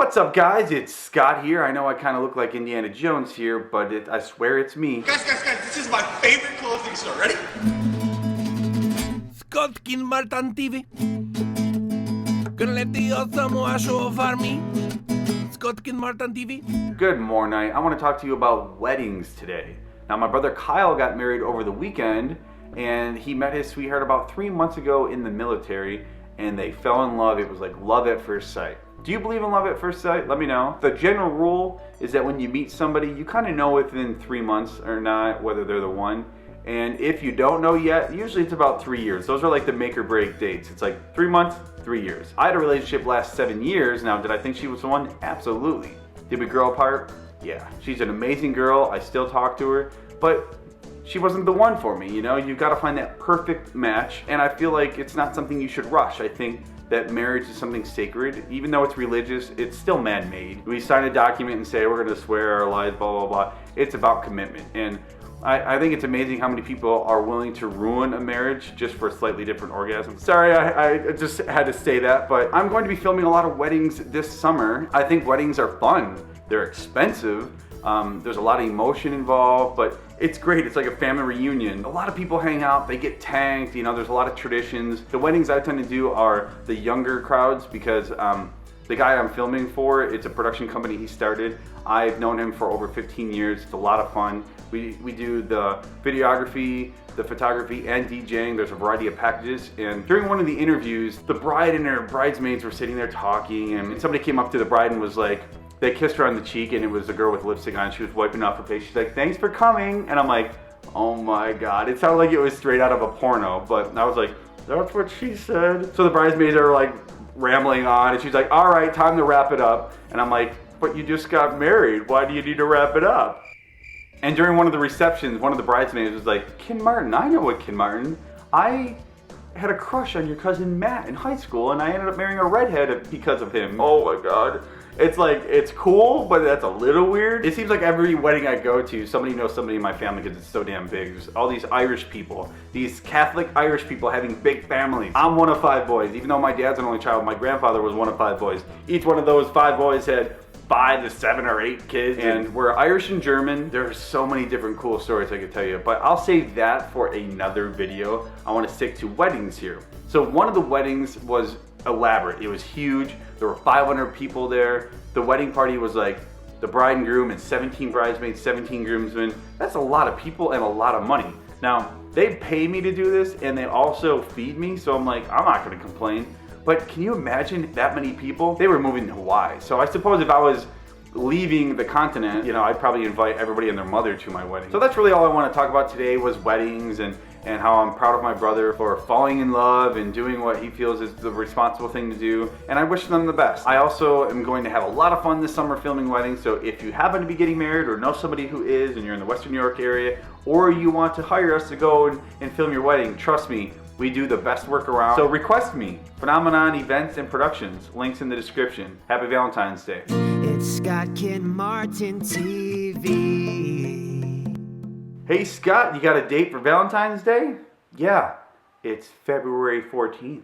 What's up, guys? It's Scott here. I know I kind of look like Indiana Jones here, but I swear it's me. Guys, this is my favorite clothing store. Ready? Skotkin Martin TV. Krleti samo show farmi. Skotkin Martin TV. Good morning. I want to talk to you about weddings today. Now, my brother Kyle got married over the weekend, and he met his sweetheart about 3 months ago in the military, and they fell in love. It was like love at first sight. Do you believe in love at first sight? Let me know. The general rule is that when you meet somebody, you kind of know within 3 months or not whether they're the one. And if you don't know yet, usually it's about 3 years. Those are like the make or break dates. It's like 3 months, 3 years. I had a relationship last 7 years. Now, did I think she was the one? Absolutely. Did we grow apart? Yeah. She's an amazing girl. I still talk to her. But she wasn't the one for me, you know? You've got to find that perfect match. And I feel like it's not something you should rush. I think that marriage is something sacred. Even though it's religious, it's still man-made. We sign a document and say we're going to swear our lives, blah, blah, blah. It's about commitment. And I think it's amazing how many people are willing to ruin a marriage just for a slightly different orgasm. Sorry, I just had to say that, but I'm going to be filming a lot of weddings this summer. I think weddings are fun. They're expensive. There's a lot of emotion involved, but it's great. It's like a family reunion. A lot of people hang out, they get tanked, you know, there's a lot of traditions. The weddings I tend to do are the younger crowds because the guy I'm filming for, it's a production company he started. I've known him for over 15 years. It's a lot of fun. We do the videography, the photography, and DJing. There's a variety of packages. And during one of the interviews, the bride and her bridesmaids were sitting there talking, and somebody came up to the bride and was like, they kissed her on the cheek, and it was a girl with lipstick on. She was wiping off her face. She's like, "Thanks for coming." And I'm like, oh my God. It sounded like it was straight out of a porno, but I was like, that's what she said. So the bridesmaids are like rambling on, and she's like, all right, time to wrap it up. And I'm like, but you just got married. Why do you need to wrap it up? And during one of the receptions, one of the bridesmaids was like, Ken Martin, I know what Ken Martin. I had a crush on your cousin Matt in high school, and I ended up marrying a redhead because of him. Oh my God. It's like, it's cool, but that's a little weird. It seems like every wedding I go to, somebody knows somebody in my family because it's so damn big. There's all these Irish people, these Catholic Irish people having big families. I'm one of 5 boys. Even though my dad's an only child, my grandfather was one of 5 boys. Each one of those 5 boys had 5 to 7 or 8 kids, and we're Irish and German. There's so many different cool stories I could tell you, but I'll save that for another video. I want to stick to weddings here. So one of the weddings was elaborate. It was huge. There were 500 people there. The wedding party was like the bride and groom and 17 bridesmaids, 17 groomsmen. That's a lot of people and a lot of money. Now, they pay me to do this, and they also feed me, so I'm like, I'm not going to complain. But can you imagine that many people? They were moving to Hawaii. So I suppose if I was leaving the continent, you know, I'd probably invite everybody and their mother to my wedding. So that's really all I want to talk about today was weddings and how I'm proud of my brother for falling in love and doing what he feels is the responsible thing to do. And I wish them the best. I also am going to have a lot of fun this summer filming weddings. So if you happen to be getting married or know somebody who is and you're in the Western New York area, or you want to hire us to go and film your wedding, trust me, we do the best work around. So request me. Phenomenon Events and Productions. Links in the description. Happy Valentine's Day. It's Scott Ken Martin TV. Hey Scott, you got a date for Valentine's Day? Yeah, it's February 14th.